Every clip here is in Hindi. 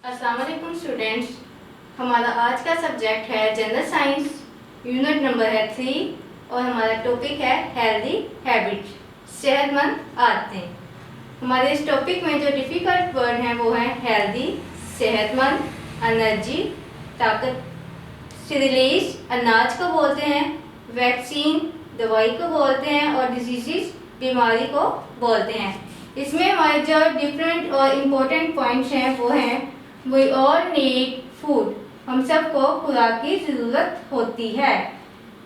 अस्सलाम वालेकुम स्टूडेंट्स। हमारा आज का सब्जेक्ट है जनरल साइंस, यूनिट नंबर है 3 और हमारा टॉपिक है हेल्दी हैबिट्स, सेहतमंद आदतें। हमारे इस टॉपिक में जो डिफ़िकल्ट वर्ड हैं वो हैं हेल्दी, सेहतमंद, एनर्जी, ताकत, रिलीज अनाज को बोलते हैं, वैक्सीन दवाई को बोलते हैं और डिजीज़ बीमारी को बोलते हैं। इसमें हमारे जो डिफरेंट और इम्पोर्टेंट पॉइंट्स हैं वो हैं वी ऑल नीड फूड, हम सबको खुराक की ज़रूरत होती है।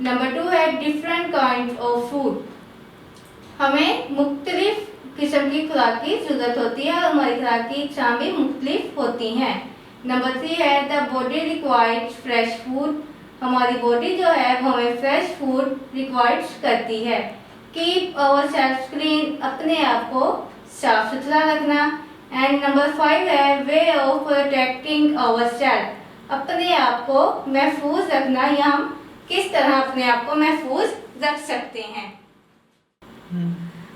नंबर 2 है डिफरेंट काइंड ऑफ फूड, हमें मुख्तलिफ किस्म की खुराक की ज़रूरत होती है और हमारी खुराक की इक़साम भी मुख्तलिफ होती हैं। नंबर 3 है the body requires fresh food, हमारी बॉडी जो है वो हमें फ्रेश फूड रिक्वायर्स करती है। कीप आवर सेल्फ क्लीन, अपने आप को साफ सुथरा रखना। एंड नंबर 5 है way of protecting our self, अपने आप को महफूज रखना या हम किस तरह अपने आप को महफूज रख सकते हैं।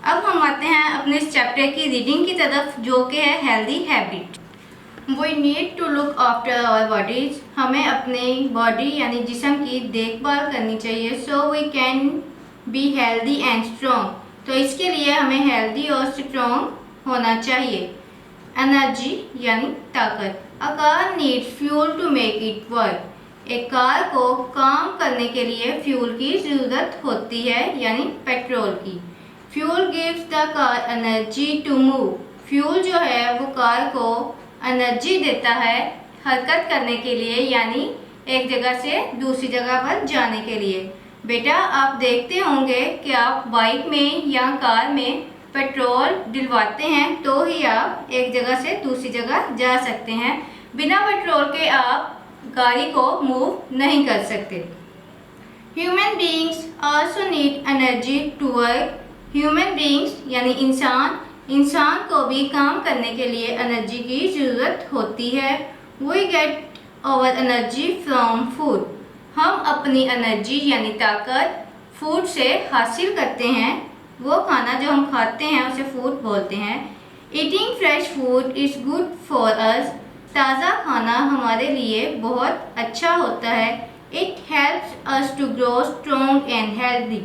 अब हम आते हैं अपने इस चैप्टर की रीडिंग की तरफ जो कि है healthy habit. We need to look after our bodies, हमें अपनी बॉडी यानी जिस्म की देखभाल करनी चाहिए। So we can be healthy and strong, तो इसके लिए हमें हेल्दी और स्ट्रॉन्ग होना चाहिए। एनर्जी यानी ताकत, a car needs fuel to make it work, एक कार को काम करने के लिए फ्यूल की ज़रूरत होती है यानी पेट्रोल की। Fuel gives the car energy to move, fuel जो है वो कार को एनर्जी देता है हरकत करने के लिए यानी एक जगह से दूसरी जगह पर जाने के लिए। बेटा आप देखते होंगे कि आप बाइक में या कार में पेट्रोल डलवाते हैं तो ही आप एक जगह से दूसरी जगह जा सकते हैं, बिना पेट्रोल के आप गाड़ी को मूव नहीं कर सकते। Human beings also need energy to work, human beings यानी इंसान को भी काम करने के लिए एनर्जी की ज़रूरत होती है। We get our energy from food, हम अपनी एनर्जी यानी ताकत फूड से हासिल करते हैं, वो खाना जो हम खाते हैं उसे फूड बोलते हैं। Eating fresh food is good for us, ताज़ा खाना हमारे लिए बहुत अच्छा होता है। It helps us to grow strong and healthy,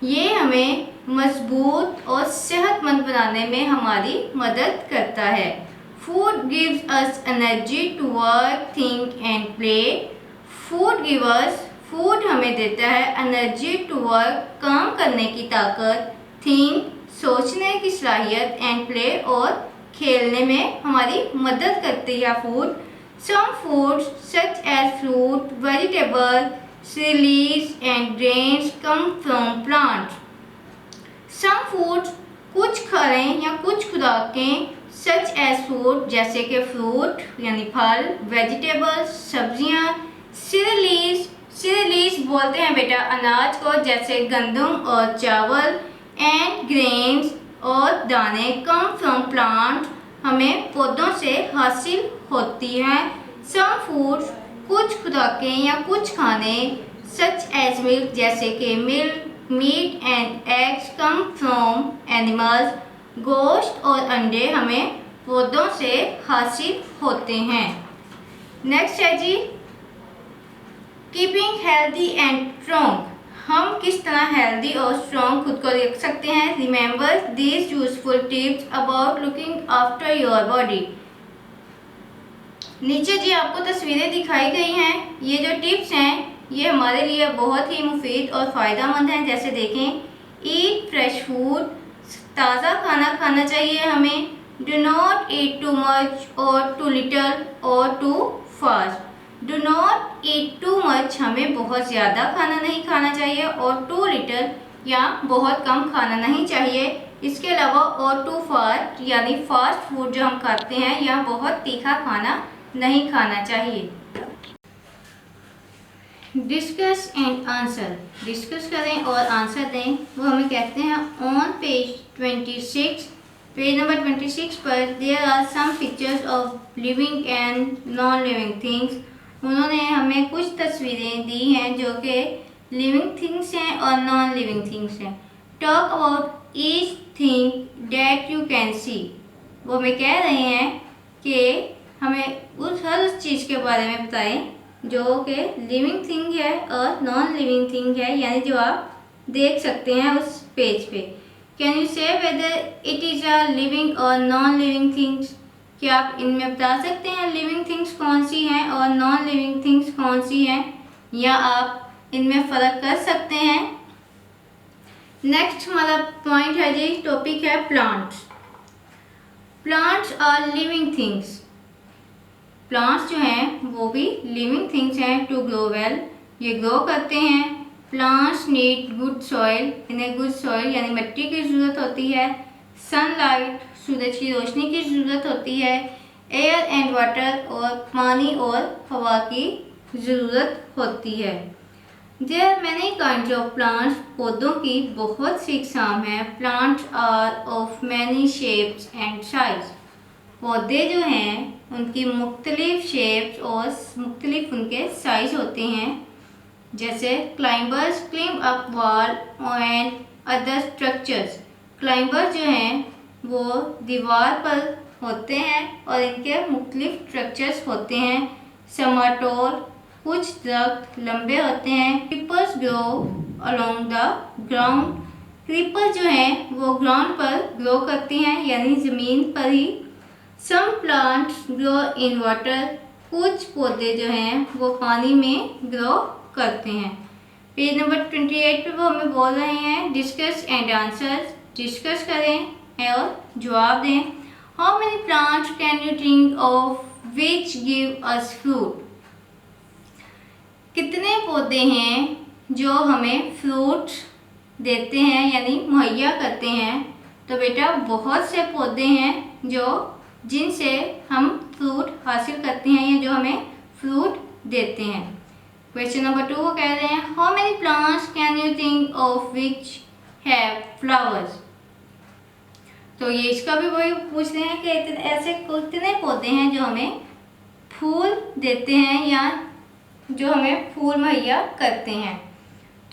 ये हमें मजबूत और सेहतमंद बनाने में हमारी मदद करता है। Food gives us energy to work, think and play, food gives, food हमें देता है एनर्जी टू वर्क, काम करने की ताकत, थिंक सोचने की सलाहियत, एंड प्ले और खेलने में हमारी मदद करती है food. Some foods such as fruit, vegetable, cereals and grains come from plants. Some foods कुछ खाने या कुछ खुराकें सच एज फ्रूट जैसे कि फ्रूट यानी फल, वेजिटेबल्स सब्जियां, सीरियल्स बोलते हैं बेटा अनाज को जैसे गंदम और चावल, एंड ग्रेन्स और दाने कम फ्रॉम प्लांट हमें पौधों से हासिल होती हैं। सम फूड्स कुछ खुराकें या कुछ खाने सच एज मिल्क जैसे कि milk, meat and eggs come from animals, गोश्त और अंडे हमें पौधों से हासिल होते हैं। नेक्स्ट है जी कीपिंग हेल्दी एंड स्ट्रॉन्ग, हम किस तरह हेल्दी और स्ट्रॉन्ग खुद को रख सकते हैं। Remember these useful tips about looking after your body, नीचे जी आपको तस्वीरें दिखाई गई हैं, ये जो टिप्स हैं ये हमारे लिए बहुत ही मुफीद और फ़ायदेमंद हैं। जैसे देखें, ईट फ्रेश फूड, ताज़ा खाना खाना चाहिए हमें। Do not eat too much और टू लिटल और too fast, do not eat too much हमें बहुत ज़्यादा खाना नहीं खाना चाहिए और टू लिटल या बहुत कम खाना नहीं चाहिए। इसके अलावा और टू फास्ट यानी फास्ट फूड जो हम खाते हैं या बहुत तीखा खाना नहीं खाना चाहिए। डिस्कस एंड आंसर, डिस्कस करें और आंसर दें, वो हमें कहते हैं ऑन पेज 26, पेज नंबर 26 पर there are some pictures of living and non living things, उन्होंने हमें कुछ तस्वीरें दी हैं जो कि लिविंग थिंग्स हैं और नॉन लिविंग थिंग्स हैं। Talk about each thing that you can see, वो हमें कह रहे हैं कि हमें हर उस चीज़ के बारे में बताएं जो कि लिविंग थिंग है और नॉन लिविंग थिंग है, यानी जो आप देख सकते हैं उस पेज पे। कैन यू से whether it is a living और नॉन लिविंग थिंग्स? क्या आप इनमें बता सकते हैं लिविंग थिंग्स कौन सी हैं और नॉन लिविंग थिंग्स कौन सी हैं, या आप इनमें फ़र्क कर सकते हैं? नेक्स्ट हमारा पॉइंट है जी, टॉपिक है plants. Plants are living things. Plants जो हैं वो भी लिविंग थिंग्स हैं। टू ग्रो वेल, ये ग्रो करते हैं। प्लांट्स नीड गुड सॉइल, इन्हें गुड सॉइल यानी मिट्टी की ज़रूरत होती है। सनलाइट, सूरज की रोशनी की ज़रूरत होती है। एयर एंड वाटर, और पानी और हवा की ज़रूरत होती है। There are many kinds of plants, पौधों की बहुत सी इकसाम हैं। Plants are of many shapes and size, पौधे जो हैं उनकी मुख्तलिफ शेप्स और मुख्तलिफ उनके साइज होते हैं। जैसे climbers climb up wall and other structures. Climber जो हैं वो दीवार पर होते हैं और इनके मुख्तलिफ स्ट्रक्चर्स होते हैं। सम आर टॉल, कुछ दरख्त लंबे होते हैं। Creepers grow along the ground, creeper जो हैं वो ग्राउंड पर ग्रो करती हैं यानी ज़मीन पर ही। Some plants grow in water, कुछ पौधे जो हैं वो पानी में ग्रो करते हैं। पेज नंबर 28 पे वो हमें बोल रहे हैं डिस्कस एंड आंसर्स, डिस्कस करें और जवाब दें। How many plants can you think of which give us fruit? कितने पौधे हैं जो हमें फ्रूट देते हैं यानी मुहैया करते हैं? तो बेटा बहुत से पौधे हैं जो जिनसे हम फ्रूट हासिल करते हैं या जो हमें फ्रूट देते हैं। क्वेश्चन नंबर 2 कह रहे हैं how many plants can you think of which have flowers? तो ये इसका भी वही पूछ रहे हैं कि ऐसे कितने पौधे हैं जो हमें फूल देते हैं या जो हमें फूल मुहैया करते हैं।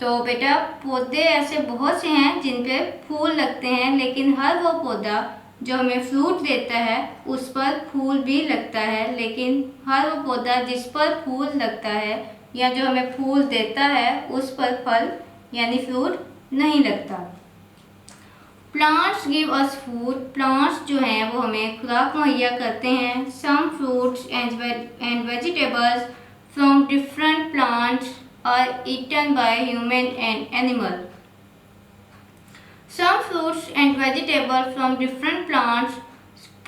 तो बेटा पौधे ऐसे बहुत से हैं जिन पे फूल लगते हैं, लेकिन हर वो पौधा जो हमें फ्रूट देता है उस पर फूल भी लगता है, लेकिन हर वो पौधा जिस पर फूल लगता है या जो हमें फूल देता है उस पर फल यानी फ्रूट नहीं लगता। Plants give us food, plants जो हैं वो हमें खुराक मुहैया करते हैं। Some fruits and vegetables from different plants are eaten by human and animal. Some fruits and vegetable from different plants,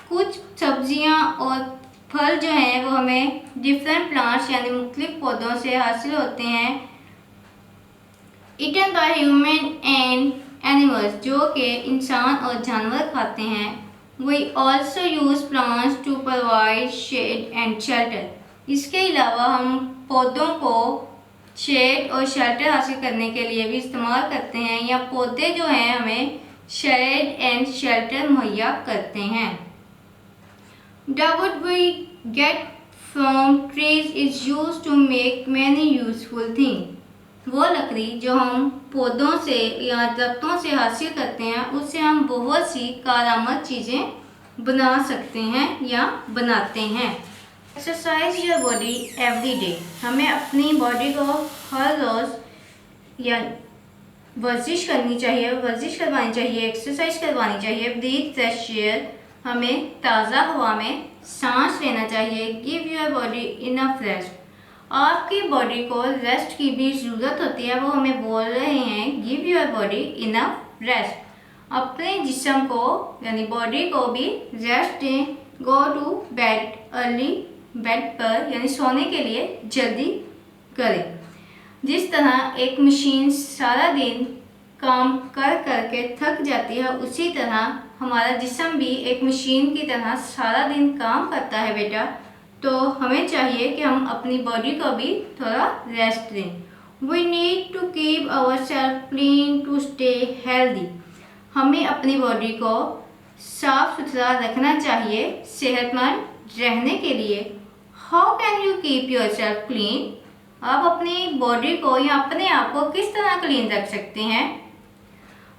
कुछ सब्जियां और फल जो हैं वो हमें डिफरेंट प्लांट्स यानी मुख्तलिफ पौधों से हासिल होते हैं। Eaten by human and animals, जो कि इंसान और जानवर खाते हैं। We also use plants to provide shade and shelter, इसके अलावा हम पौधों को शेड और शेल्टर हासिल करने के लिए भी इस्तेमाल करते हैं, या पौधे जो हैं हमें शेड एंड शेल्टर मुहैया करते हैं। The wood we get from trees is used to make many useful thing, वो लकड़ी जो हम पौधों से या दरख्तों से हासिल करते हैं उससे हम बहुत सी कारआमद चीज़ें बना सकते हैं या बनाते हैं। Exercise your body every day, हमें अपनी बॉडी को हर रोज़ या वर्जिश करनी चाहिए, वर्जिश करवानी चाहिए, एक्सरसाइज करवानी चाहिए। ब्रीथ फ्रेश एयर, हमें ताज़ा हवा में सांस लेना चाहिए। Give your body enough rest, आपकी बॉडी को रेस्ट की भी ज़रूरत होती है, वो हमें बोल रहे हैं give your body enough rest, अपने जिस्म को यानी बॉडी को भी रेस्ट दें। Go to bed early, bed पर यानी सोने के लिए जल्दी करें। जिस तरह एक मशीन सारा दिन काम कर करके थक जाती है, उसी तरह हमारा जिस्म भी एक मशीन की तरह सारा दिन काम करता है बेटा। तो हमें चाहिए कि हम अपनी बॉडी को भी थोड़ा रेस्ट दें। We need to keep our self clean to stay healthy, हमें अपनी बॉडी को साफ सुथरा रखना चाहिए सेहतमंद रहने के लिए। How can you keep your self clean, आप अपनी बॉडी को या अपने आप को किस तरह क्लीन रख सकते हैं?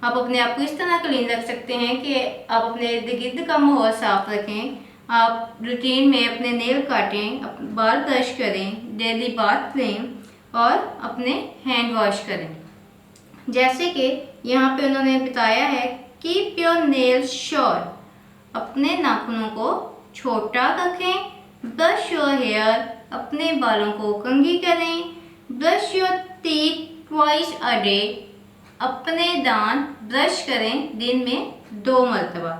आप अपने आप को इस तरह क्लीन रख सकते हैं कि आप अपने इर्द गिर्द का माहौल साफ रखें, आप रूटीन में अपने नेल काटें, बाल ब्रश करें, डेली बाथ लें और अपने हैंड वॉश करें। जैसे कि यहाँ पे उन्होंने बताया है, कीप योर नेल्स शॉर्ट, अपने नाखूनों को छोटा रखें। ब्रश योर हेयर, अपने बालों को कंघी करें। Brush your teeth twice a day, अपने दांत ब्रश करें दिन में 2 मरतबा।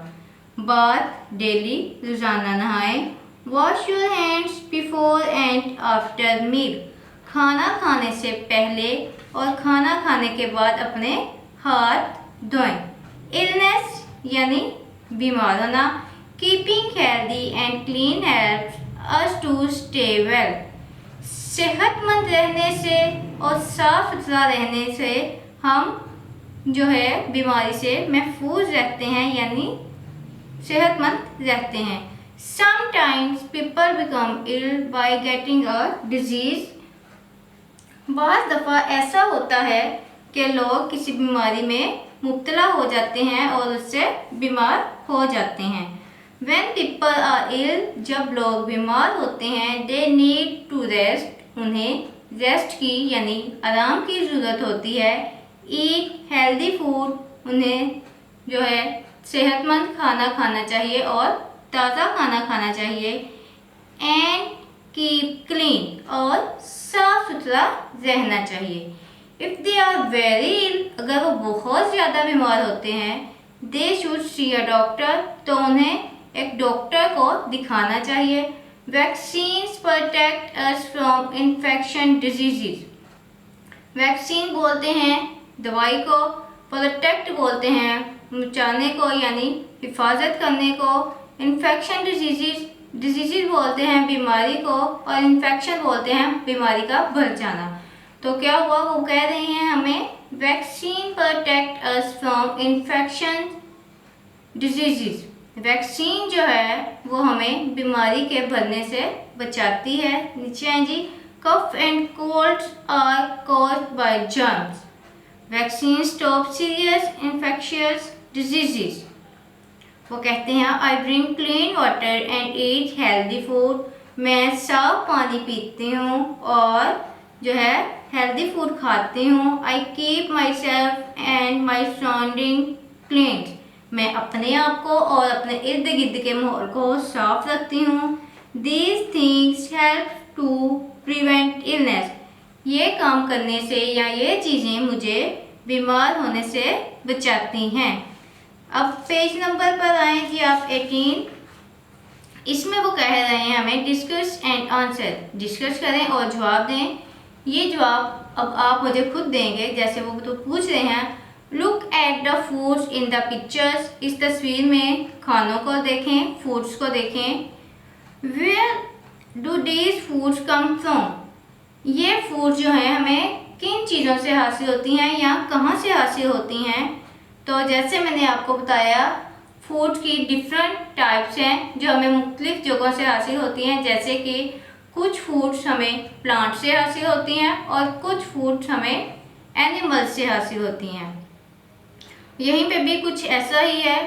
बाथ डेली, रोजाना नहाएं। Wash your hands before and after meal, खाना खाने से पहले और खाना खाने के बाद अपने हाथ धोएं। इलनेस यानी बीमार होना, keeping healthy and clean helps us to stay well, सेहतमंद रहने से और साफ सुथरा रहने से हम जो है बीमारी से महफूज रहते हैं, यानी सेहतमंद रहते हैं। Sometimes people become ill by getting a disease, बहुत दफ़ा ऐसा होता है कि लोग किसी बीमारी में मुब्तला हो जाते हैं और उससे बीमार हो जाते हैं। When people are ill, जब लोग बीमार होते हैं, they need to rest, उन्हें रेस्ट की यानी आराम की ज़रूरत होती है। Eat healthy food, उन्हें जो है सेहतमंद खाना खाना चाहिए और ताज़ा खाना खाना चाहिए। And keep clean, और साफ सुथरा रहना चाहिए। If they are very ill, अगर वो बहुत ज़्यादा बीमार होते हैं, they should see a doctor, तो उन्हें एक डॉक्टर को दिखाना चाहिए। Vaccines protect us from infection disease, vaccine बोलते हैं दवाई को, प्रोटेक्ट बोलते हैं बचाने को यानी हिफाजत करने को, इन्फेक्शन डिजीज़ बोलते हैं बीमारी को, और इन्फेक्शन बोलते हैं बीमारी का बढ़ जाना। तो क्या हुआ, वो कह रहे हैं हमें vaccine protect us from infection disease, vaccine जो है वो हमें बीमारी के बढ़ने से बचाती है। नीचे आए जी, cough and colds are caused by germs, vaccine stop serious infectious disease. वो कहते हैं I drink clean water and eat healthy food, मैं साफ पानी पीती हूँ और जो है हेल्दी फूड खाती हूँ। I keep my self and my surrounding clean, मैं अपने आप को और अपने इर्द गिर्द के माहौल को साफ रखती हूँ। These things help to prevent illness, ये काम करने से या ये चीज़ें मुझे बीमार होने से बचाती हैं। अब पेज नंबर पर आए जी आप 18, इसमें वो कह रहे हैं हमें डिस्कस एंड आंसर, डिस्कस करें और जवाब दें। ये जवाब अब आप मुझे खुद देंगे, जैसे वो तो पूछ रहे हैं। Look at the foods in the pictures, इस तस्वीर में खानों को देखें, फूड्स को देखें। Where do these foods come from, ये फूड जो है हमें किन चीज़ों से हासिल होती हैं या कहाँ से हासिल होती हैं। तो जैसे मैंने आपको बताया, फूड की डिफरेंट टाइप्स हैं जो हमें मुख्तलिफ जगहों से हासिल होती हैं, जैसे कि कुछ फूड्स हमें प्लांट से हासिल होती हैं और कुछ फूड्स हमें एनिमल्स से हासिल होती हैं। यहीं पे भी कुछ ऐसा ही है,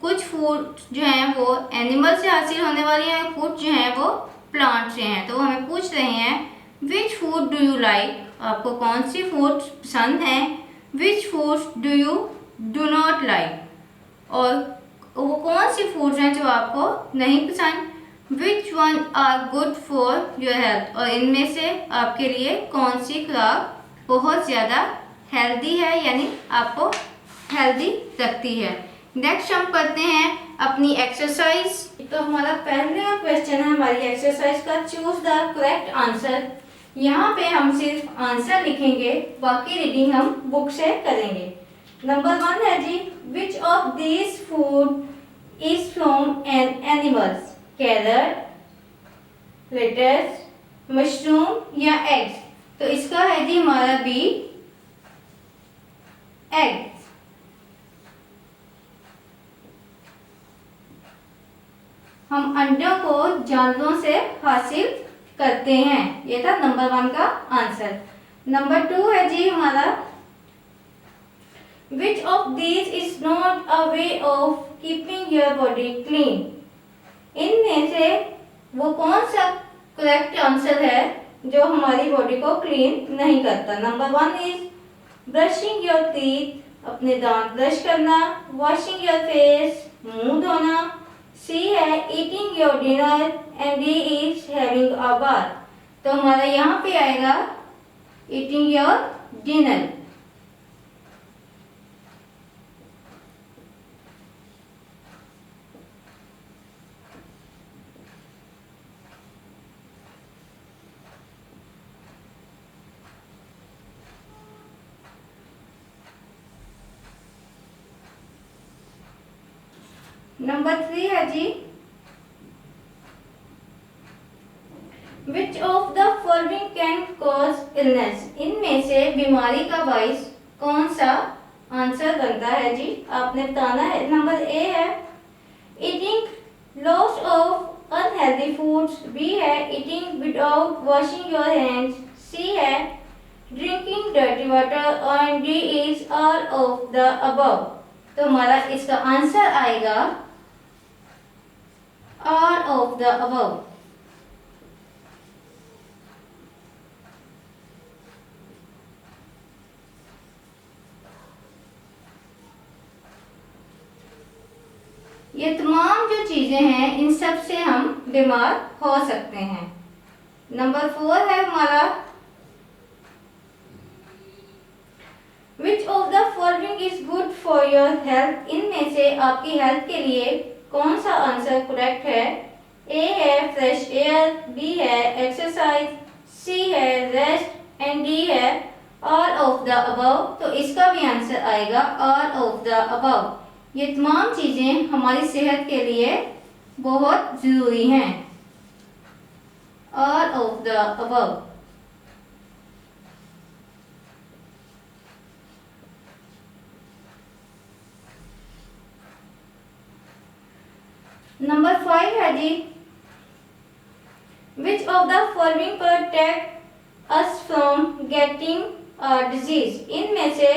कुछ फूड जो हैं वो एनिमल से हासिल होने वाली हैं, कुछ जो हैं वो प्लांट से हैं। तो वो हमें पूछ रहे हैं which food do you like, आपको कौन सी फूड पसंद हैं। Which foods do you do not like, और वो कौन सी फूड्स हैं जो आपको नहीं पसंद। Which one are good for your health, और इनमें से आपके लिए कौन सी खुराक बहुत ज़्यादा हेल्दी है यानी आपको हेल्दी रखती है। नेक्स्ट हम पढ़ते हैं अपनी एक्सरसाइज। तो हमारा पहला क्वेश्चन है हमारी एक्सरसाइज का, चूज द करेक्ट आंसर। यहाँ पे हम सिर्फ आंसर लिखेंगे, बाकी रीडिंग हम बुक से करेंगे। नंबर 1 है जी, which of this food is from an animals, carrot, lettuce, mushroom या एग्स। तो इसका है जी हमारा बी, एग्स। हम अंडों को जानवरों से हासिल करते हैं, ये था नंबर 1 का आंसर। नंबर 2 है जी हमारा, which of these is not a way of keeping your body clean, इनमें से वो कौन सा करेक्ट आंसर है जो हमारी बॉडी को क्लीन नहीं करता? Number 1 is brushing your teeth, अपने दांत ब्रश करना, वॉशिंग योर फेस, मुंह धोना, सी है eating your dinner and D is having a bath. तो हमारा यहाँ पे आएगा ईटिंग योर डिनर। नंबर 3 है जी, which of the following can cause illness? इनमें से बीमारी का बाइस कौन सा आंसर बनता है जी? आपने बताना है। नंबर ए है eating lots of unhealthy foods, B है eating without washing your hands, C है ड्रिंकिंग डर्टी वाटर और D is all of the above. तो हमारा इसका आंसर आएगा ऑल ऑफ द अबव। ये तमाम जो चीजें हैं इन सब से हम बीमार हो सकते हैं। नंबर 4 है हमारा विच of the following is good for your health? इनमें से आपकी हेल्थ के लिए कौन सा आंसर करेक्ट है? ए है फ्रेश एयर, बी है एक्सरसाइज, सी है रेस्ट एंड डी है ऑल ऑफ द अबव। तो इसका भी आंसर आएगा ऑल ऑफ द अबव। ये तमाम चीजें हमारी सेहत के लिए बहुत जरूरी हैं। All of the above. Number 5 है जी, which of the following protect us from getting disease? इनमें से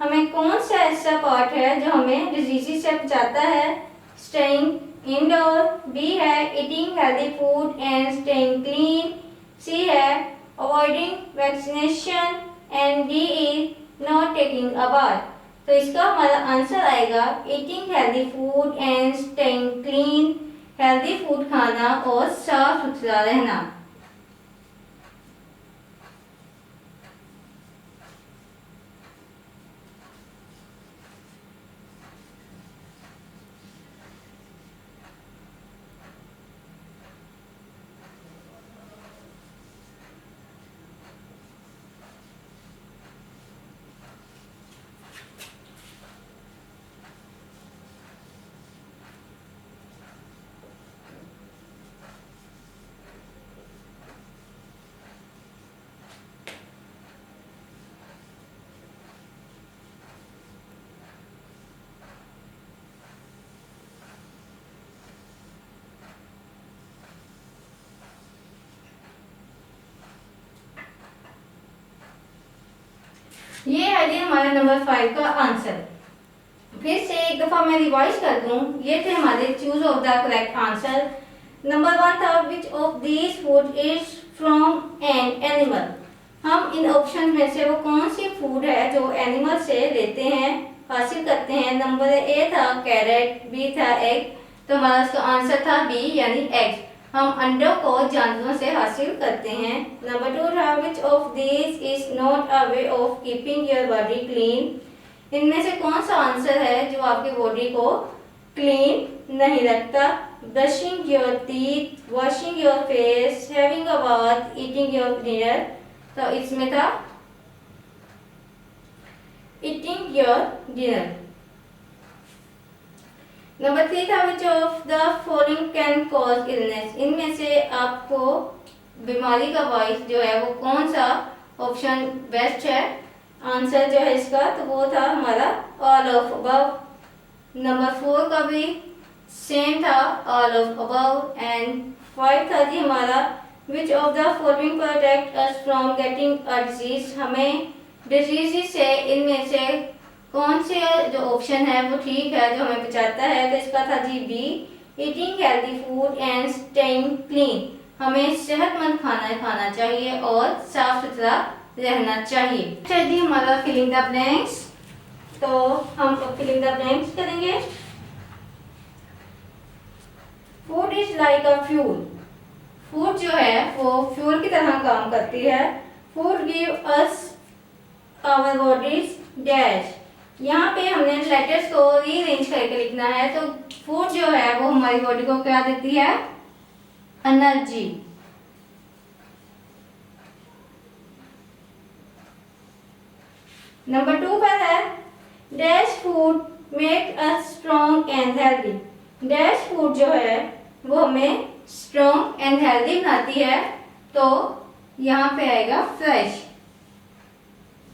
हमें कौन सा ऐसा पार्ट है जो हमें डिजीज से बचाता है? स्टेइंग इंडोर, बी है eating healthy food and staying clean, C है avoiding vaccination and D is not taking a bath. तो इसका हमारा आंसर आएगा eating healthy food and staying clean, healthy food खाना और साफ सुथरा रहना। ये है जी हमारे नंबर 5 का आंसर। फिर से एक दफा मैं रिवाइज कर दूं। ये थे हमारे choose of the correct answer. Number 1 था which of these food is from an animal. हम इन ऑप्शन में से वो कौन सी फूड है जो एनिमल से लेते हैं, हासिल करते हैं? नंबर ए था कैरेट, बी था एग। तो हमारा उसका आंसर था बी यानी एग। हम अंडों को जानवरों से हासिल करते हैं। नंबर 2 था विच of this is not a way of keeping your body clean. इनमें से कौन सा आंसर है जो आपकी बॉडी को क्लीन नहीं रखता? Brushing your teeth, washing your face, having a bath, eating your dinner. तो इसमें था ईटिंग योर डिनर। नंबर 3 था विच of the following can cause illness. इनमें से आपको बीमारी का बाइस जो है वो कौन सा ऑप्शन बेस्ट है? आंसर जो है इसका तो वो था हमारा ऑल ऑफ अबव। नंबर 4 का भी सेम था ऑल ऑफ अबव। एंड 5 था जी हमारा विच of the following protect us from getting a disease. हमें डिजीज से इनमें से कौन से जो ऑप्शन है वो ठीक है जो हमें बचाता है? तो इसका था G be eating healthy food and staying clean, हमें सेहतमंद खाना खाना चाहिए और साफ सुथरा रहना चाहिए। चलिए हमारा फिलिंग द ब्लैंक्स, तो हम फिलिंग द ब्लैंक्स करेंगे। Food is like a fuel, food जो है वो फ्यूल की तरह काम करती है। Food give us our bodies dash, यहाँ पे हमने लेटर्स को रीअरेंज करके लिखना है। तो फूड जो है वो हमारी बॉडी को क्या देती है? एनर्जी। नंबर 2 पर है dash food make us strong and healthy, dash food जो है वो हमें स्ट्रॉन्ग एंड हेल्दी बनाती है। तो यहाँ पे आएगा फ्रेश,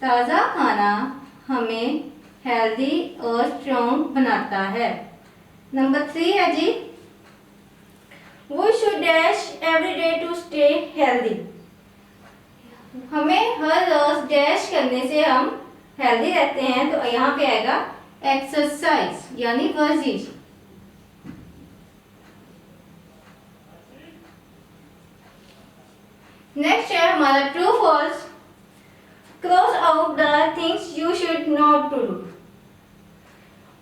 ताज़ा खाना हमें हेल्दी और स्ट्रॉन्ग बनाता है। नंबर 3 है जी we should dash every day to stay healthy, हमें हर रोज डैश करने से हम हेल्दी रहते हैं। तो यहाँ पे आएगा एक्सरसाइज यानी वर्जिश। नेक्स्ट है हमारा true false, cross out the things you should not to do,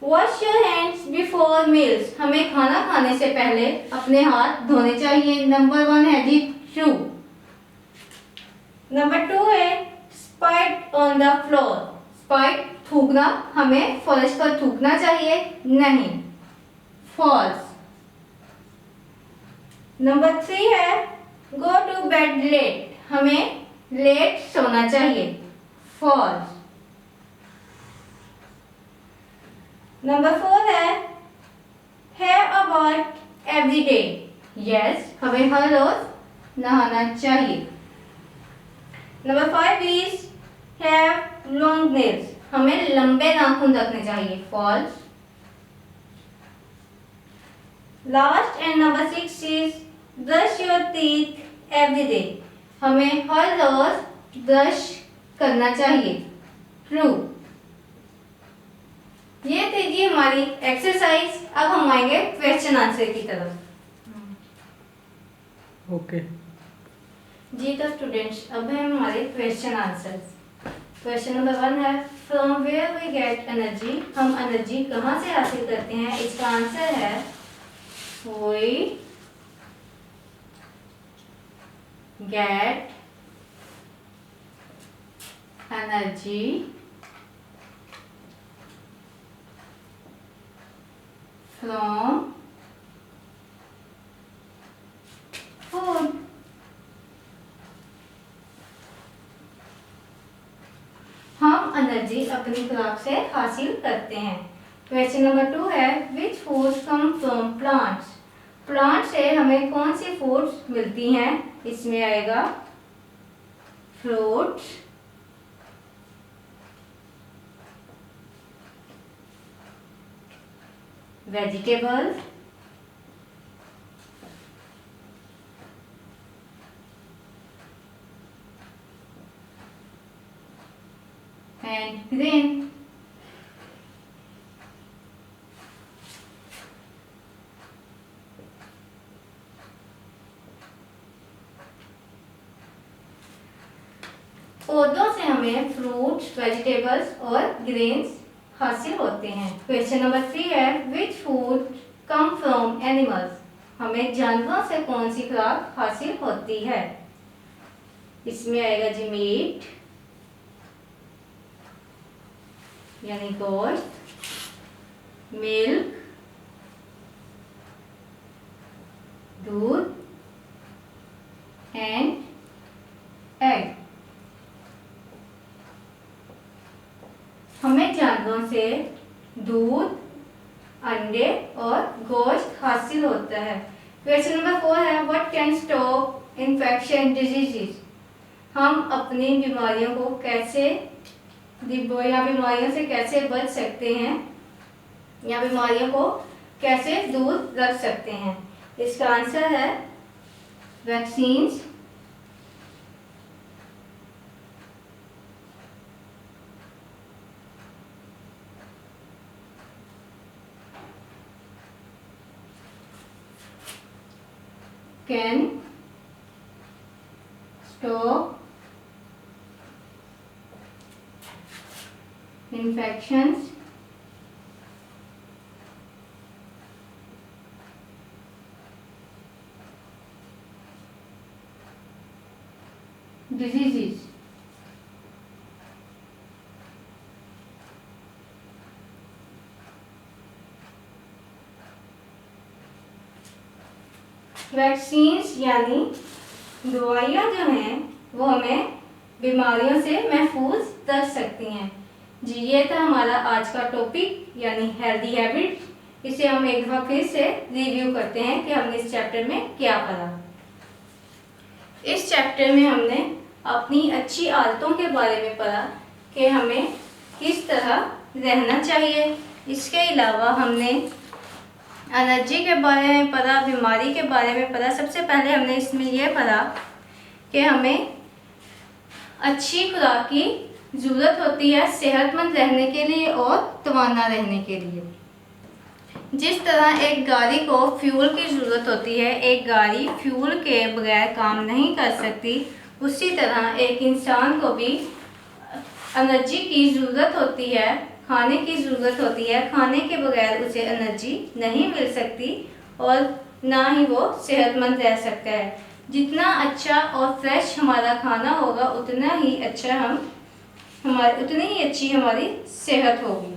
wash your hands before meals, हमें खाना खाने से पहले अपने हाथ धोने चाहिए। नंबर 1 है जी ट्रू। नंबर 2 है spite on the floor, spite थूकना, हमें फर्श पर थूकना चाहिए नहीं, फॉल्स। नंबर 3 है गो टू बेड लेट, हमें लेट सोना चाहिए, फॉल्स। नंबर 4 है have a bath every day, yes हमें हर रोज नहाना चाहिए। Number 5 is have long nails, हमें लंबे नाखून रखने चाहिए, false. Last and number 6 is brush your teeth every day, हमें हर रोज ब्रश करना चाहिए, ट्रू। ये थी जी हमारी एक्सरसाइज। अब हम आएंगे क्वेश्चन आंसर की तरफ। ओके जी तो स्टूडेंट्स अब है हमारे क्वेश्चन आंसर्स। क्वेश्चन नंबर 1 है from where we get energy, हम एनर्जी कहाँ से हासिल करते हैं? इसका आंसर है we get energy from food, हम एनर्जी अपनी खुराक से हासिल करते हैं। क्वेश्चन नंबर 2 है which foods come from plants, plant से हमें कौन सी फूड्स मिलती हैं? इसमें आएगा फ्रूट्स, वेजिटेबल्स, एंड ग्रेन। पौधों से हमें फ्रूट्स, वेजिटेबल्स और ग्रेन्स हासिल होते हैं। क्वेश्चन नंबर 3 है which food come from animals, हमें जानवरों से कौन सी खुराक हासिल होती है? इसमें आएगा जी मीट यानी गोश्त, मिल्क दूध एंड एग। हमें जानवरों से दूध, अंडे और गोश्त हासिल होता है। क्वेश्चन नंबर 4 है what can stop infection diseases, हम अपनी बीमारियों को कैसे या बीमारियों से कैसे बच सकते हैं या बीमारियों को कैसे दूर रख सकते हैं? इसका आंसर है vaccines, can stop infections diseases. Vaccines यानी दवाइयाँ जो हैं वो हमें बीमारियों से महफूज रख सकती हैं। जी, ये था हमारा आज का टॉपिक यानी हेल्दी हैबिट। इसे हम एक बार फिर से रिव्यू करते हैं कि हमने इस चैप्टर में क्या पढ़ा। इस चैप्टर में हमने अपनी अच्छी आदतों के बारे में पढ़ा कि हमें किस तरह रहना चाहिए। इसके अलावा हमने एनर्जी के बारे में पढ़ा, बीमारी के बारे में पढ़ा। सबसे पहले हमने इसमें यह पढ़ा कि हमें अच्छी खुराक की ज़रूरत होती है सेहतमंद रहने के लिए और तवाना रहने के लिए। जिस तरह एक गाड़ी को फ्यूल की ज़रूरत होती है, एक गाड़ी फ्यूल के बगैर काम नहीं कर सकती, उसी तरह एक इंसान को भी एनर्जी की ज़रूरत होती है, खाने की ज़रूरत होती है। खाने के बगैर उसे एनर्जी नहीं मिल सकती और ना ही वो सेहतमंद रह सकता है। जितना अच्छा और फ्रेश हमारा खाना होगा उतना ही अच्छा उतनी ही अच्छी हमारी सेहत होगी।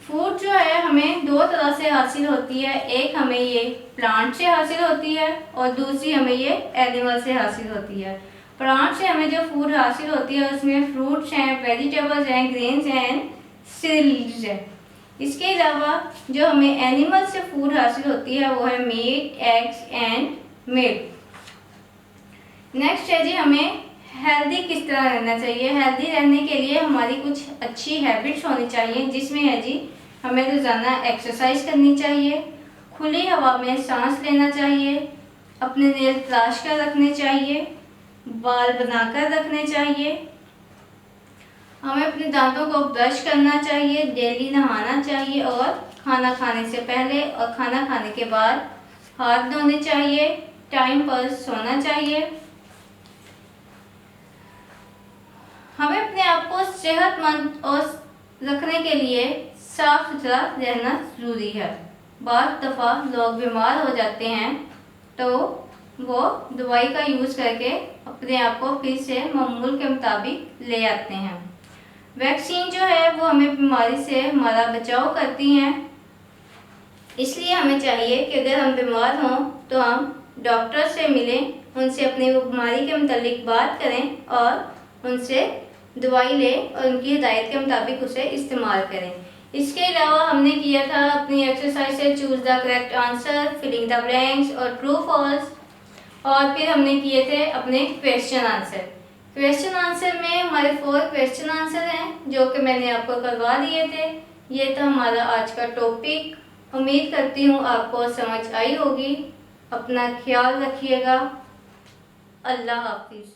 फूड जो है हमें दो तरह से हासिल होती है, एक हमें ये प्लांट से हासिल होती है और दूसरी हमें ये एनिमल से हासिल होती है। प्लांट से हमें जो फूड हासिल होती है उसमें फ्रूट्स हैं, वेजिटेबल्स हैं, ग्रेन्स एंड सीरियल्स हैं। इसके अलावा जो हमें एनिमल से फूड हासिल होती है वो है meat, eggs and milk. Next है जी हमें हेल्दी किस तरह रहना चाहिए। हेल्दी रहने के लिए हमारी कुछ अच्छी हैबिट्स होनी चाहिए, जिसमें है जी हमें रोज़ाना एक्सरसाइज करनी चाहिए, खुली हवा में सांस लेना चाहिए, अपने नेल तराश कर रखने चाहिए, बाल बनाकर रखने चाहिए, हमें अपने दांतों को ब्रश करना चाहिए, डेली नहाना चाहिए और खाना खाने से पहले और खाना खाने के बाद हाथ धोने चाहिए, टाइम पर सोना चाहिए। हमें अपने आप को सेहतमंद और रखने के लिए साफ सुथरा रहना ज़रूरी है। बाद दफ़ा लोग बीमार हो जाते हैं तो वो दवाई का यूज़ करके अपने आप को फिर से मामूल के मुताबिक ले आते हैं। वैक्सीन जो है वो हमें बीमारी से हमारा बचाव करती हैं, इसलिए हमें चाहिए कि अगर हम बीमार हों तो हम डॉक्टर से मिलें, उनसे अपनी बीमारी के मुताबिक बात करें और उनसे दवाई लें और उनकी हिदायत के मुताबिक उसे इस्तेमाल करें। इसके अलावा हमने किया था अपनी एक्सरसाइज से choose the correct answer, filling the blanks और ट्रू फॉल्स, और फिर हमने किए थे अपने क्वेश्चन आंसर। क्वेश्चन आंसर में हमारे 4 क्वेश्चन आंसर हैं जो कि मैंने आपको करवा दिए थे। ये था हमारा आज का टॉपिक। उम्मीद करती हूँ आपको समझ आई होगी। अपना ख्याल रखिएगा। अल्लाह हाफिज़।